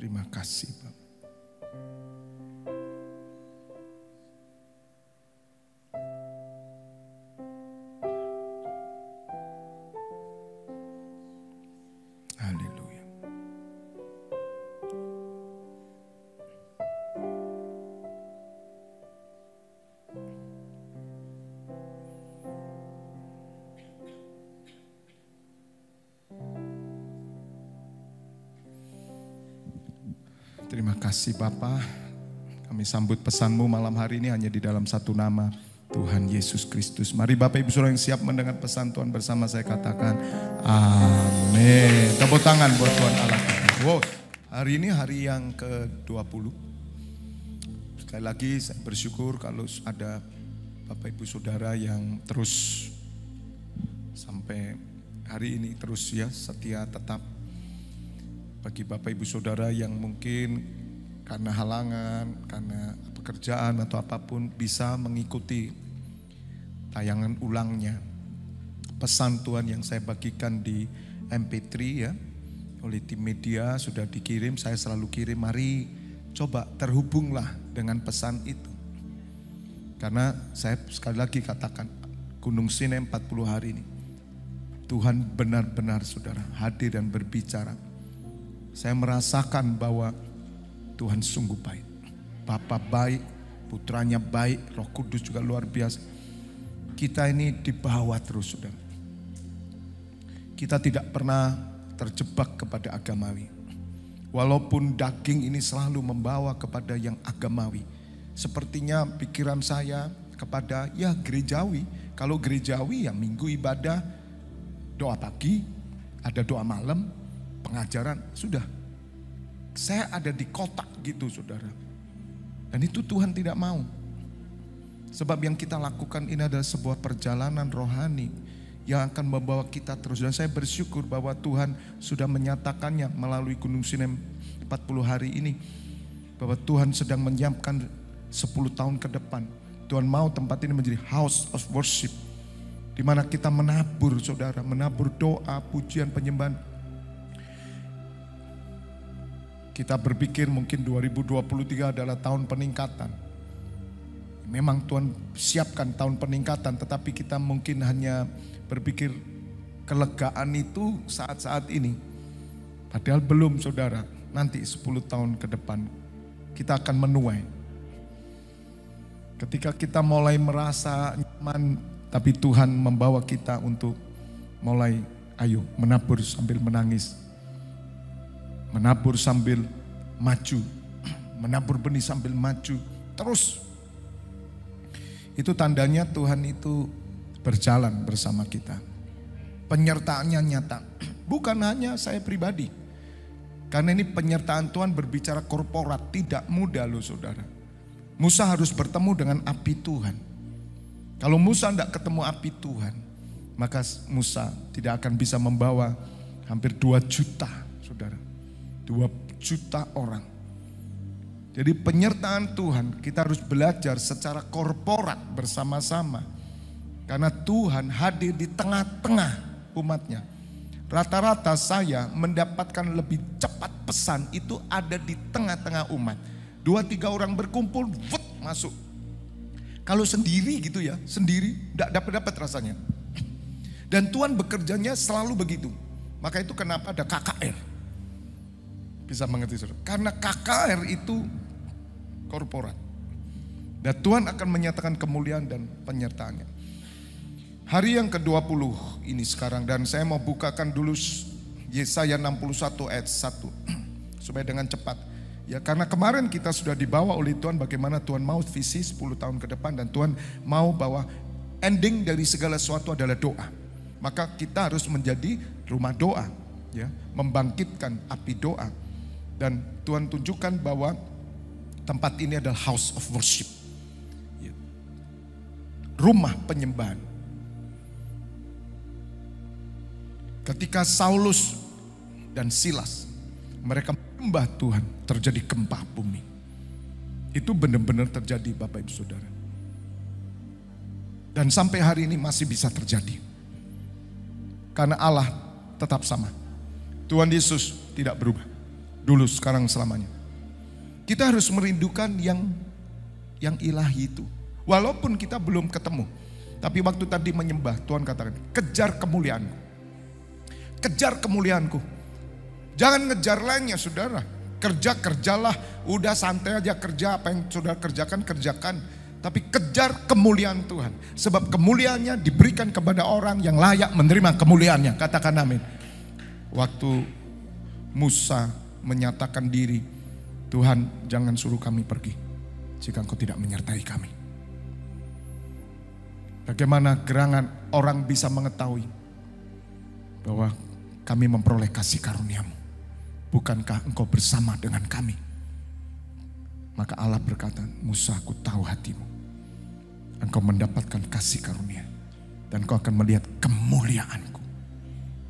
Terima kasih Bapak. Haleluya. Terima kasih Bapa. Kami sambut pesan-Mu malam hari ini hanya di dalam satu nama, Tuhan Yesus Kristus. Mari Bapak Ibu Saudara yang siap mendengar pesan Tuhan bersama saya katakan amin. Tepuk tangan buat Tuhan Allah kita. Wow, hari ini hari yang ke-20. Sekali lagi saya bersyukur kalau ada Bapak Ibu Saudara yang terus sampai hari ini terus ya setia tetap. Bagi Bapak Ibu Saudara yang mungkin karena halangan, karena pekerjaan atau apapun bisa mengikuti tayangan ulangnya. Pesan Tuhan yang saya bagikan di MP3 ya, oleh tim media sudah dikirim, saya selalu kirim, mari coba terhubunglah dengan pesan itu. Karena saya sekali lagi katakan, Gunung Sinai 40 hari ini, Tuhan benar-benar saudara hadir dan berbicara. Saya merasakan bahwa Tuhan sungguh baik. Bapa baik, putranya baik, Roh Kudus juga luar biasa. Kita ini dibawa terus saudara. Kita tidak pernah terjebak kepada agamawi. Walaupun daging ini selalu membawa kepada yang agamawi. Sepertinya pikiran saya kepada ya gerejawi. Kalau gerejawi ya minggu ibadah, doa pagi, ada doa malam, pengajaran, sudah. Saya ada di kotak gitu saudara. Dan itu Tuhan tidak mau. Sebab yang kita lakukan ini adalah sebuah perjalanan rohani yang akan membawa kita terus. Dan saya bersyukur bahwa Tuhan sudah menyatakannya melalui Gunung Sinai 40 hari ini. Bahwa Tuhan sedang menyiapkan 10 tahun ke depan. Tuhan mau tempat ini menjadi house of worship. Di mana kita menabur saudara, menabur doa, pujian, penyembahan. Kita berpikir mungkin 2023 adalah tahun peningkatan. Memang Tuhan siapkan tahun peningkatan, tetapi kita mungkin hanya berpikir kelegaan itu saat-saat ini. Padahal belum saudara, nanti 10 tahun ke depan kita akan menuai. Ketika kita mulai merasa nyaman, tapi Tuhan membawa kita untuk mulai ayo menabur sambil menangis. Menabur sambil maju, menabur benih sambil maju, terus. Itu tandanya Tuhan itu berjalan bersama kita. Penyertaannya nyata, bukan hanya saya pribadi. Karena ini penyertaan Tuhan berbicara korporat, tidak mudah loh saudara. Musa harus bertemu dengan api Tuhan. Kalau Musa tidak ketemu api Tuhan, maka Musa tidak akan bisa membawa hampir 2 juta saudara. 2 juta orang. Jadi penyertaan Tuhan kita harus belajar secara korporat bersama-sama. Karena Tuhan hadir di tengah-tengah umatnya. Rata-rata saya mendapatkan lebih cepat pesan itu ada di tengah-tengah umat. 2-3 orang berkumpul, masuk. Kalau sendiri gitu ya, sendiri tidak dapat rasanya. Dan Tuhan bekerjanya selalu begitu. Maka itu kenapa ada KKR. Bisa mengerti saudara. Karena KKR itu korporat. Dan Tuhan akan menyatakan kemuliaan dan penyertaannya. Hari yang ke-20 ini sekarang. Dan saya mau bukakan dulu Yesaya 61 ayat 1. Supaya dengan cepat. Ya karena kemarin kita sudah dibawa oleh Tuhan bagaimana Tuhan mau visi 10 tahun ke depan. Dan Tuhan mau bahwa ending dari segala sesuatu adalah doa. Maka kita harus menjadi rumah doa. Ya, membangkitkan api doa. Dan Tuhan tunjukkan bahwa tempat ini adalah house of worship. Rumah penyembahan. Ketika Saulus dan Silas mereka menyembah Tuhan, terjadi gempa bumi. Itu benar-benar terjadi Bapak Ibu Saudara. Dan sampai hari ini masih bisa terjadi. Karena Allah tetap sama. Tuhan Yesus tidak berubah. Dulu, sekarang, selamanya. Kita harus merindukan yang ilahi itu. Walaupun kita belum ketemu. Tapi waktu tadi menyembah, Tuhan katakan, kejar kemuliaanku. Kejar kemuliaanku. Jangan ngejar lainnya, saudara. Kerjalah, udah santai aja kerja, apa yang saudara kerjakan. Tapi kejar kemuliaan Tuhan. Sebab kemuliaannya diberikan kepada orang yang layak menerima kemuliaannya. Katakan amin. Waktu Musa menyatakan diri, Tuhan jangan suruh kami pergi jika Engkau tidak menyertai kami. Bagaimana gerangan orang bisa mengetahui bahwa kami memperoleh kasih karunia-Mu? Bukankah Engkau bersama dengan kami? Maka Allah berkata, Musa, aku tahu hatimu. Engkau mendapatkan kasih karunia dan Engkau akan melihat kemuliaan-Ku.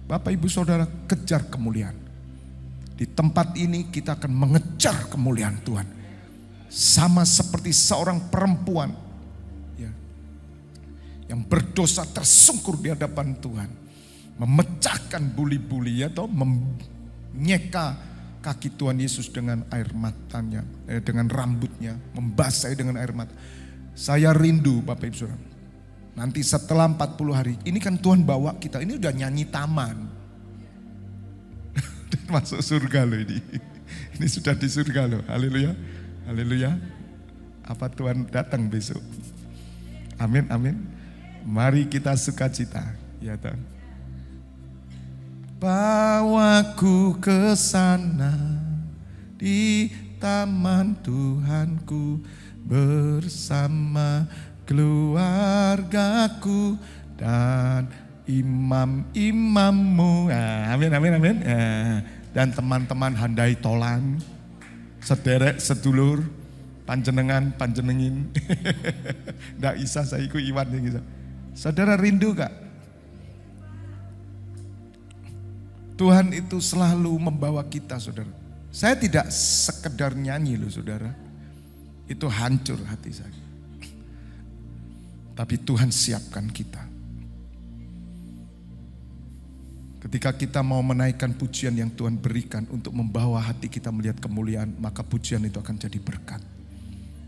Bapak ibu saudara, kejar kemuliaan. Di tempat ini kita akan mengejar kemuliaan Tuhan. Sama seperti seorang perempuan ya, yang berdosa tersungkur di hadapan Tuhan. Memecahkan buli-buli atau menyeka kaki Tuhan Yesus dengan air matanya, dengan rambutnya, membasahi dengan air mata. Saya rindu Bapak Ibu Saudara. Nanti setelah 40 hari, ini kan Tuhan bawa kita, ini udah nyanyi taman. Masuk surga loh ini. Ini sudah di surga loh. Haleluya. Haleluya. Apa Tuhan datang besok? Amin, amin. Mari kita sukacita. Ya Tuhan. Bawaku ke sana di taman Tuhanku bersama keluargaku dan imam-imammu. Amin, amin, amin. Dan teman-teman handai tolan, sederek, sedulur, panjenengin. Nggak bisa saya ikut Iwan yang bisa. Saudara rindu gak? Tuhan itu selalu membawa kita, saudara. Saya tidak sekedar nyanyi loh, saudara. Itu hancur hati saya. Tapi Tuhan siapkan kita. Ketika kita mau menaikkan pujian yang Tuhan berikan untuk membawa hati kita melihat kemuliaan, maka pujian itu akan jadi berkat.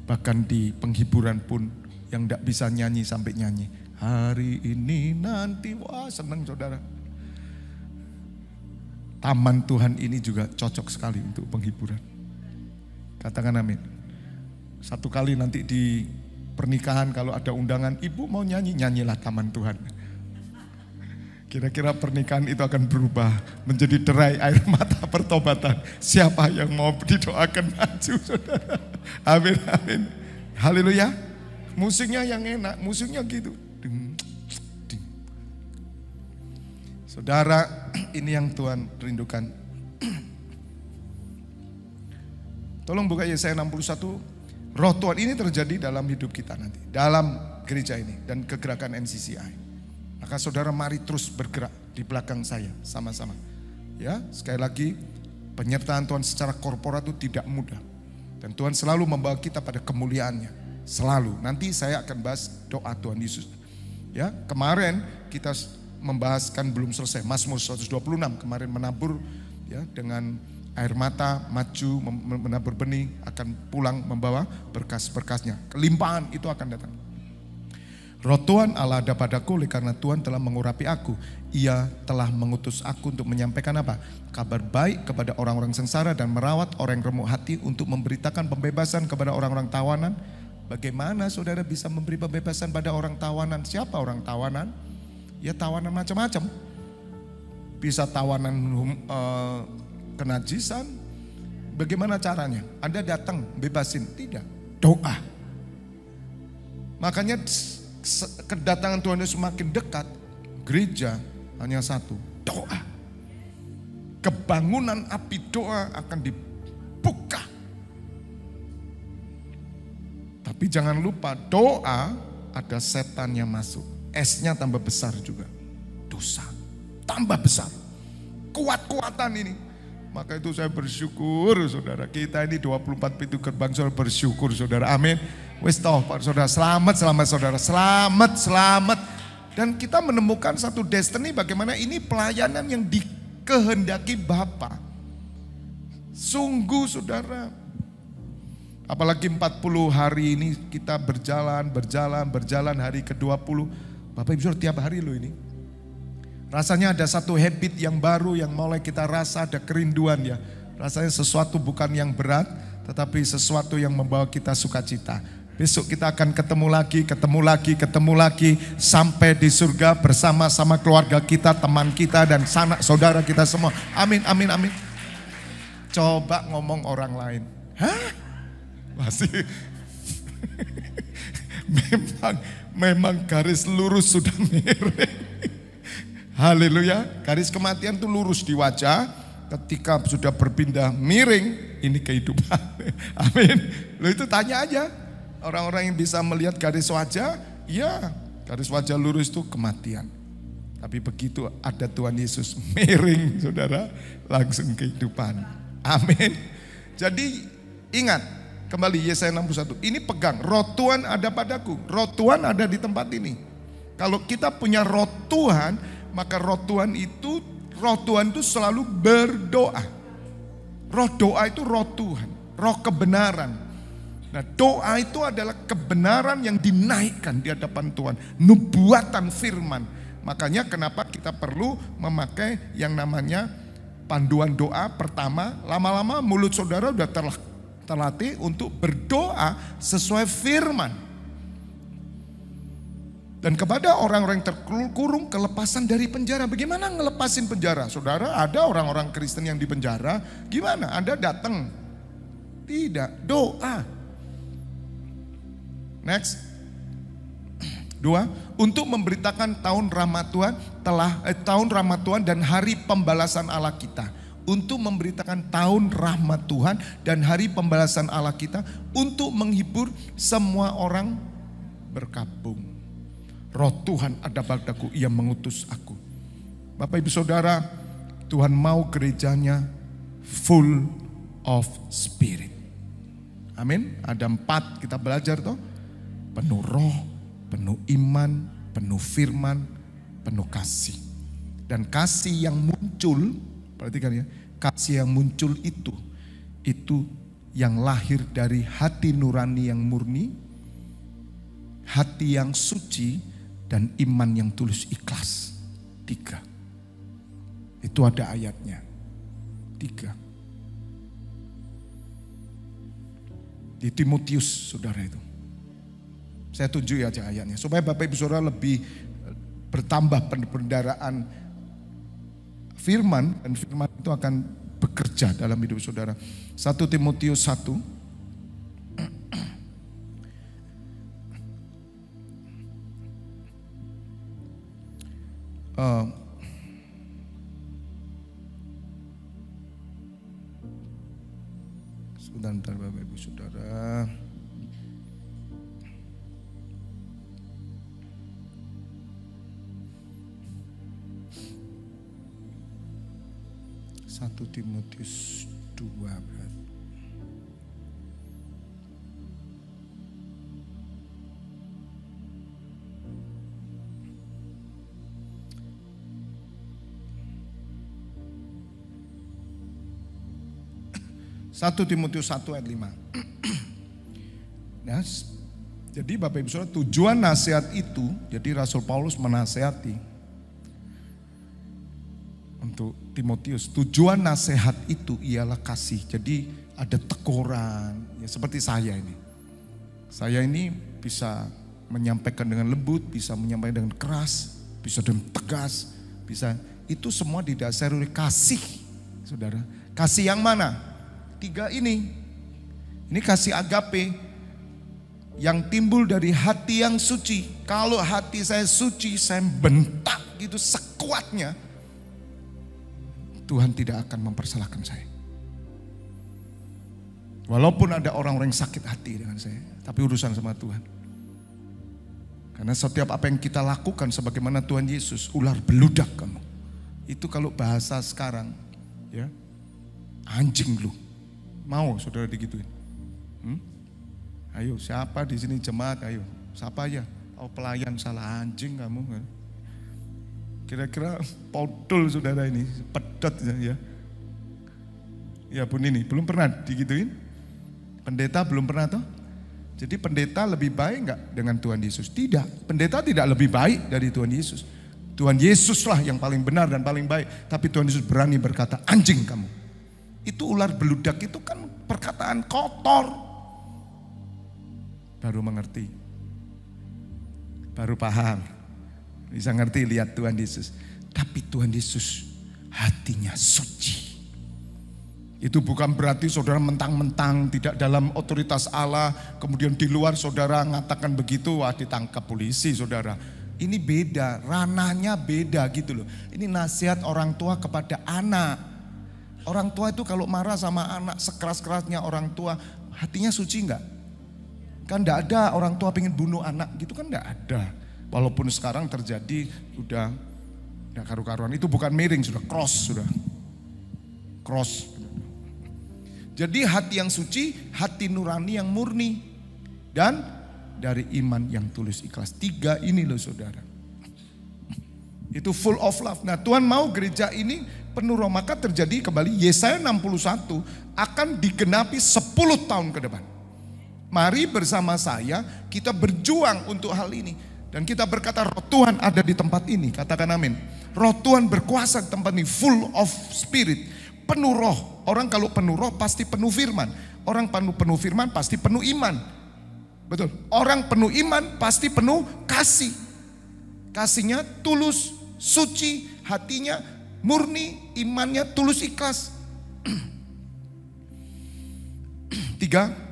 Bahkan di penghiburan pun yang tidak bisa nyanyi sampai nyanyi. Hari ini nanti, wah senang saudara. Taman Tuhan ini juga cocok sekali untuk penghiburan. Katakan amin. Satu kali nanti di pernikahan kalau ada undangan, ibu mau nyanyi, nyanyilah Taman Tuhan. Kira-kira pernikahan itu akan berubah menjadi derai air mata pertobatan. Siapa yang mau didoakan maju, saudara? Amin, amin. Haleluya. Musiknya yang enak, musiknya gitu. Saudara, ini yang Tuhan rindukan. Tolong buka Yesaya 61. Roh Tuhan ini terjadi dalam hidup kita nanti, dalam gereja ini dan kegerakan NCCI. Maka saudara mari terus bergerak di belakang saya sama-sama. Ya, sekali lagi penyertaan Tuhan secara korporat itu tidak mudah. Dan Tuhan selalu membawa kita pada kemuliaannya. Selalu. Nanti saya akan bahas doa Tuhan Yesus. Ya, kemarin kita membahaskan belum selesai Mazmur 126 kemarin menabur ya dengan air mata, maju menabur benih, akan pulang membawa berkas-berkasnya. Kelimpahan itu akan datang. Roh Tuhan Allah ada padaku oleh karena Tuhan telah mengurapi aku. Ia telah mengutus aku untuk menyampaikan apa? Kabar baik kepada orang-orang sengsara dan merawat orang yang remuk hati, untuk memberitakan pembebasan kepada orang-orang tawanan. Bagaimana saudara bisa memberi pembebasan pada orang tawanan? Siapa orang tawanan? Ya tawanan macam-macam. Bisa tawanan kenajisan. Bagaimana caranya? Anda datang bebasin? Tidak. Doa. Makanya kedatangan Tuhan Yesus semakin dekat, gereja hanya satu, doa. Kebangunan api doa akan dibuka. Tapi jangan lupa doa ada setannya masuk. S-nya tambah besar juga. Dosa. Tambah besar. Kuat-kuatan ini. Maka itu saya bersyukur saudara. Kita ini 24 pintu gerbang saudara, bersyukur saudara. Amin. Wis toh Pak saudara, selamat saudara, selamat. Dan kita menemukan satu destiny bagaimana ini pelayanan yang dikehendaki Bapa. Sungguh saudara. Apalagi 40 hari ini kita berjalan hari ke-20. Bapak Ibu Saudara, tiap hari loh ini. Rasanya ada satu habit yang baru yang mulai kita rasa, ada kerinduan ya. Rasanya sesuatu bukan yang berat, tetapi sesuatu yang membawa kita sukacita. Besok kita akan ketemu lagi, sampai di surga bersama-sama keluarga kita, teman kita, dan sanak saudara kita semua. Amin, amin, amin. Coba ngomong orang lain. Hah? Masih memang garis lurus sudah miring. Haleluya. Garis kematian itu lurus di wajah, ketika sudah berpindah miring, ini kehidupan. Amin. Lo itu tanya aja orang-orang yang bisa melihat garis wajah, ya garis wajah lurus itu kematian. Tapi begitu ada Tuhan Yesus miring, saudara, langsung kehidupan. Amin. Jadi ingat, kembali Yesaya 61, ini pegang, roh Tuhan ada padaku, roh Tuhan ada di tempat ini. Kalau kita punya roh Tuhan, maka roh Tuhan itu selalu berdoa. Roh doa itu roh Tuhan, roh kebenaran. Nah, doa itu adalah kebenaran yang dinaikkan di hadapan Tuhan, nubuatan firman. Makanya kenapa kita perlu memakai yang namanya panduan doa pertama. Lama-lama mulut saudara sudah terlatih untuk berdoa sesuai firman. Dan kepada orang-orang yang terkurung, kelepasan dari penjara. Bagaimana ngelepasin penjara? Saudara, ada orang-orang Kristen yang di penjara. Gimana? Anda datang? Tidak, doa. Next. 2, untuk memberitakan tahun rahmat Tuhan dan hari pembalasan Allah kita. Untuk memberitakan tahun rahmat Tuhan dan hari pembalasan Allah kita, untuk menghibur semua orang berkabung. Roh Tuhan ada padaku, ia mengutus aku. Bapak Ibu Saudara, Tuhan mau gerejanya full of spirit. Amin. Ada 4 kita belajar toh. Penuh roh, penuh iman, penuh firman, penuh kasih. Dan kasih yang muncul, perhatikan ya, kasih yang muncul itu yang lahir dari hati nurani yang murni, hati yang suci, dan iman yang tulus ikhlas. 3. Itu ada ayatnya. 3. Di Timotius, saudara itu. Saya tunjuk aja ayatnya, supaya Bapak Ibu Saudara lebih bertambah pendengaraan firman, dan firman itu akan bekerja dalam hidup saudara. 1 Timotius 1. Sebentar Bapak Ibu Saudara. Satu Timotius 2 berarti. Satu Timotius 1 ayat 5. Nah, jadi Bapak Ibu Saudara, tujuan nasihat itu, jadi Rasul Paulus menasehati untuk Timotius. Tujuan nasihat itu ialah kasih. Jadi ada teguran, ya seperti saya ini. Saya ini bisa menyampaikan dengan lembut, bisa menyampaikan dengan keras, bisa dengan tegas, bisa. Itu semua didasari oleh kasih, saudara. Kasih yang mana? 3 ini. Ini kasih agape yang timbul dari hati yang suci. Kalau hati saya suci, saya bentak gitu sekuatnya, Tuhan tidak akan mempersalahkan saya. Walaupun ada orang-orang yang sakit hati dengan saya, tapi urusan sama Tuhan. Karena setiap apa yang kita lakukan sebagaimana Tuhan Yesus, ular beludak kamu. Itu kalau bahasa sekarang, ya, anjing lu. Mau saudara digituin? Ayo, siapa di sini jemaat? Ayo, siapa ya? Oh, pelayan salah, anjing kamu. Kira-kira podol saudara ini, pedot ya. Ya pun ini, belum pernah digituin? Pendeta belum pernah toh? Jadi pendeta lebih baik enggak dengan Tuhan Yesus? Tidak, pendeta tidak lebih baik dari Tuhan Yesus. Tuhan Yesuslah yang paling benar dan paling baik. Tapi Tuhan Yesus berani berkata, anjing kamu. Itu ular beludak itu kan perkataan kotor. Baru mengerti. Baru paham. Bisa ngerti lihat Tuhan Yesus. Tapi Tuhan Yesus hatinya suci. Itu bukan berarti saudara mentang-mentang tidak dalam otoritas Allah, kemudian di luar saudara mengatakan begitu, wah ditangkap polisi saudara. Ini beda, ranahnya beda gitu loh. Ini nasihat orang tua kepada anak. Orang tua itu kalau marah sama anak sekeras-kerasnya orang tua, hatinya suci enggak? Kan enggak ada orang tua pengen bunuh anak gitu kan enggak ada. Walaupun sekarang terjadi udah karu-karuan, itu bukan miring, sudah cross sudah. Cross. Jadi hati yang suci, hati nurani yang murni. Dan dari iman yang tulus ikhlas. 3 ini loh saudara. Itu full of love. Nah Tuhan mau gereja ini penuh roh. Maka terjadi kembali Yesaya 61 akan digenapi 10 tahun ke depan. Mari bersama saya kita berjuang untuk hal ini. Dan kita berkata roh Tuhan ada di tempat ini. Katakan amin. Roh Tuhan berkuasa di tempat ini. Full of spirit. Penuh roh. Orang kalau penuh roh pasti penuh firman. Orang penuh firman pasti penuh iman. Betul. Orang penuh iman pasti penuh kasih. Kasihnya tulus, suci, hatinya murni, imannya tulus ikhlas. 3.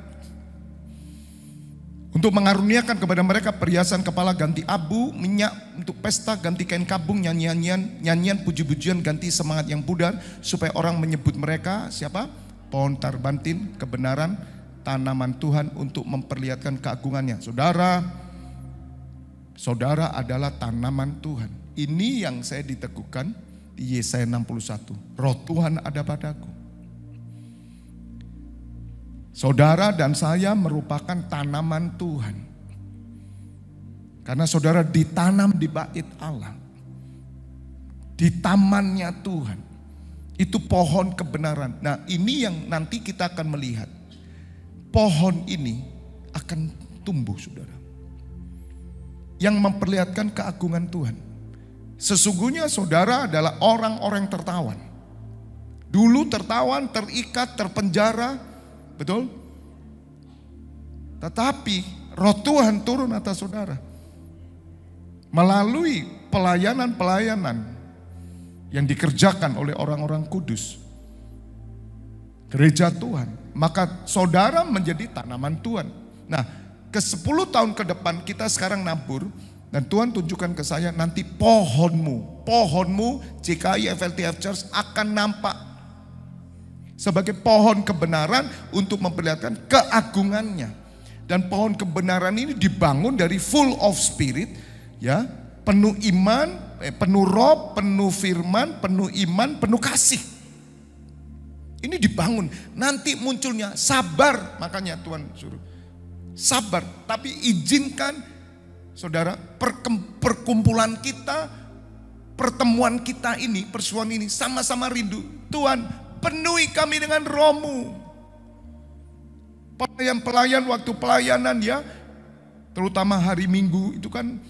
Untuk mengaruniakan kepada mereka perhiasan kepala ganti abu, minyak untuk pesta, ganti kain kabung, nyanyian puji-pujian, ganti semangat yang pudar, supaya orang menyebut mereka siapa? Pohon tarbantin, kebenaran, tanaman Tuhan untuk memperlihatkan keagungannya. Saudara adalah tanaman Tuhan. Ini yang saya diteguhkan di Yesaya 61. Roh Tuhan ada padaku. Saudara dan saya merupakan tanaman Tuhan. Karena saudara ditanam di bait Allah. Di tamannya Tuhan. Itu pohon kebenaran. Nah ini yang nanti kita akan melihat. Pohon ini akan tumbuh saudara. Yang memperlihatkan keagungan Tuhan. Sesungguhnya saudara adalah orang-orang tertawan. Dulu tertawan, terikat, terpenjara. Betul? Tetapi roh Tuhan turun atas saudara. Melalui pelayanan-pelayanan yang dikerjakan oleh orang-orang kudus. Gereja Tuhan. Maka saudara menjadi tanaman Tuhan. Nah ke 10 tahun ke depan kita sekarang nabur. Dan Tuhan tunjukkan ke saya nanti pohonmu JKI FLTF Church akan nampak. Sebagai pohon kebenaran untuk memperlihatkan keagungannya. Dan pohon kebenaran ini dibangun dari full of spirit. Ya, penuh iman, penuh roh, penuh firman, penuh iman, penuh kasih. Ini dibangun. Nanti munculnya sabar. Makanya Tuhan suruh sabar. Tapi izinkan saudara perkumpulan kita, pertemuan kita ini, persuan ini sama-sama rindu. Tuhan penuhi kami dengan roh-Mu. Pelayan-pelayan waktu pelayanan ya, terutama hari Minggu itu kan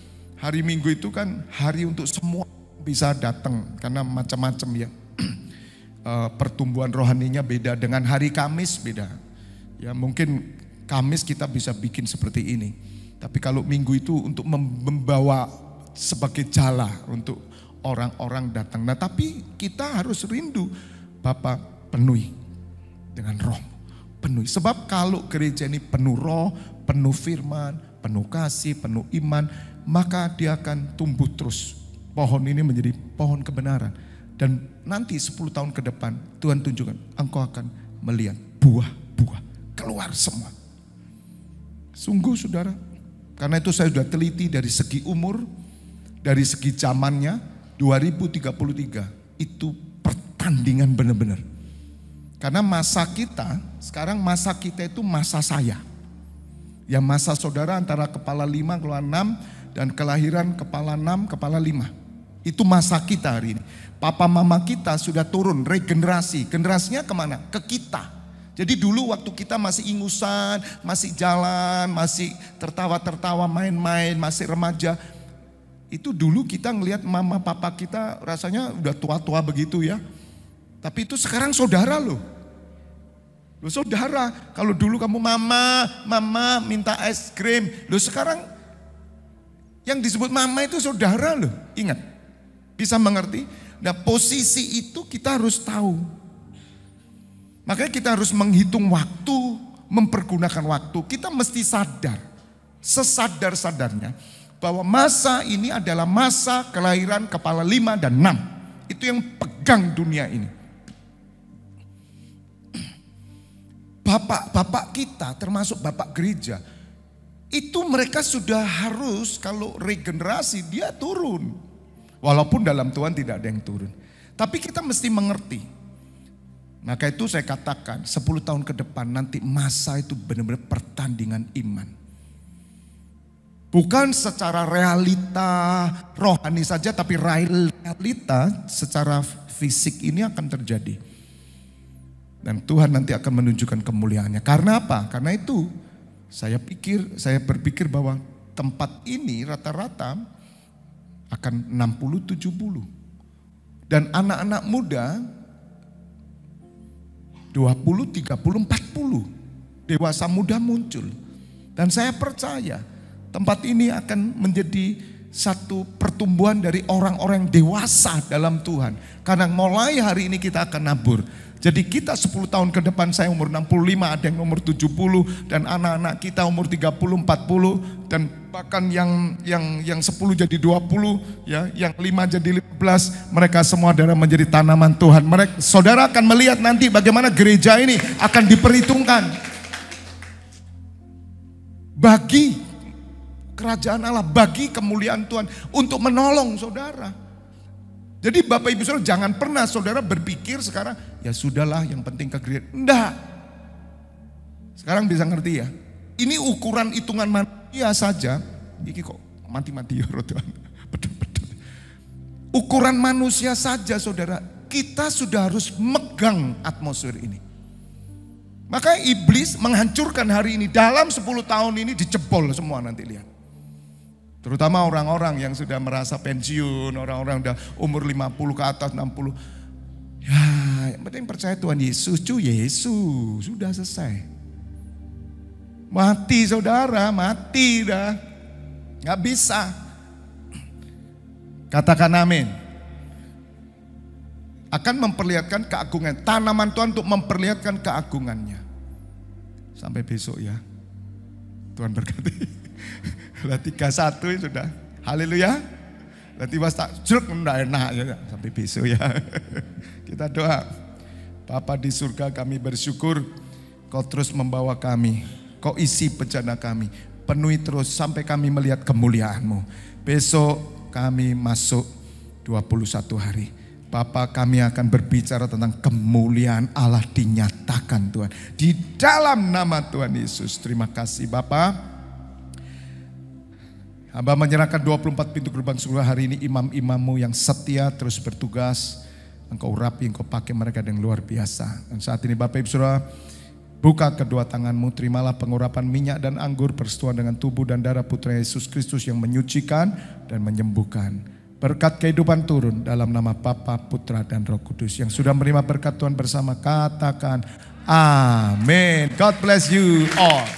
hari untuk semua bisa datang karena macam-macam ya. Pertumbuhan rohaninya beda dengan hari Kamis beda. Ya mungkin Kamis kita bisa bikin seperti ini. Tapi kalau Minggu itu untuk membawa sebagai jala untuk orang-orang datang. Nah tapi kita harus rindu. Bapak penuhi dengan roh, penuhi. Sebab kalau gereja ini penuh roh, penuh firman, penuh kasih, penuh iman, maka dia akan tumbuh terus. Pohon ini menjadi pohon kebenaran. Dan nanti 10 tahun ke depan Tuhan tunjukkan, engkau akan melihat buah-buah keluar semua. Sungguh saudara, karena itu saya sudah teliti dari segi umur, dari segi zamannya, 2033 itu pertandingan benar-benar. Karena masa kita, sekarang masa kita itu masa saya. Ya masa saudara antara kepala 5, kepala 6 dan kelahiran kepala 6, kepala 5. Itu masa kita hari ini. Papa mama kita sudah turun, regenerasi. Generasinya kemana? Ke kita. Jadi dulu waktu kita masih ingusan, masih jalan, masih tertawa-tertawa, main-main, masih remaja. Itu dulu kita ngelihat mama papa kita rasanya udah tua-tua begitu ya. Tapi itu sekarang saudara loh. Loh saudara, kalau dulu kamu mama minta es krim. Loh sekarang yang disebut mama itu saudara loh. Ingat, bisa mengerti? Nah posisi itu kita harus tahu. Makanya kita harus menghitung waktu, mempergunakan waktu. Kita mesti sadar, sesadar-sadarnya bahwa masa ini adalah masa kelahiran kepala 5 dan 6. Itu yang pegang dunia ini. Bapak-bapak kita termasuk bapak gereja, itu mereka sudah harus kalau regenerasi dia turun. Walaupun dalam Tuhan tidak ada yang turun. Tapi kita mesti mengerti. Maka itu saya katakan 10 tahun ke depan nanti masa itu benar-benar pertandingan iman. Bukan secara realita rohani saja, tapi realita secara fisik ini akan terjadi. Dan Tuhan nanti akan menunjukkan kemuliaannya. Karena apa? Karena itu saya berpikir bahwa tempat ini rata-rata akan 60-70. Dan anak-anak muda 20, 30, 40. Dewasa muda muncul. Dan saya percaya tempat ini akan menjadi satu pertumbuhan dari orang-orang dewasa dalam Tuhan. Karena mulai hari ini kita akan nabur. Jadi kita 10 tahun ke depan, saya umur 65, ada yang umur 70, dan anak-anak kita umur 30, 40, dan bahkan yang 10 jadi 20, ya, yang 5 jadi 15, mereka semua adalah menjadi tanaman Tuhan. Saudara akan melihat nanti bagaimana gereja ini akan diperhitungkan bagi kerajaan Allah, bagi kemuliaan Tuhan, untuk menolong saudara. Jadi Bapak Ibu Saudara, jangan pernah saudara berpikir sekarang, ya sudahlah yang penting ke gereja. Enggak. Sekarang bisa ngerti ya. Ini ukuran hitungan manusia saja. Ini kok mati-mati ya Tuhan. Ukuran manusia saja saudara, kita sudah harus megang atmosfer ini. Maka iblis menghancurkan hari ini. Dalam 10 tahun ini dijebol semua, nanti lihat. Terutama orang-orang yang sudah merasa pensiun, orang-orang udah umur 50 ke atas, 60. Ya, yang penting percaya Tuhan Yesus, Yesus, sudah selesai. Mati saudara, mati dah. Gak bisa. Katakan amin. Akan memperlihatkan keagungan. Tanaman Tuhan untuk memperlihatkan keagungannya. Sampai besok ya. Tuhan berkati. Udah 31 sudah. Haleluya. Nanti pas tak jeruk enggak enak ya. Sampai besok ya. Kita doa. Bapa di surga, kami bersyukur Kau terus membawa kami. Kau isi bejana kami. Penuhi terus sampai kami melihat kemuliaan-Mu. Besok kami masuk 21 hari. Bapa, kami akan berbicara tentang kemuliaan Allah dinyatakan Tuhan. Di dalam nama Tuhan Yesus. Terima kasih Bapa. Hamba menyerahkan 24 pintu gerbang surga hari ini, imam-imammu yang setia terus bertugas. Engkau urapi, engkau pakai mereka dengan luar biasa. Dan saat ini Bapak Ibu Saudara, buka kedua tanganmu, terimalah pengurapan minyak dan anggur persetujuan dengan tubuh dan darah Putra Yesus Kristus yang menyucikan dan menyembuhkan. Berkat kehidupan turun dalam nama Bapa, Putra dan Roh Kudus. Yang sudah menerima berkat Tuhan bersama katakan amin. God bless you all.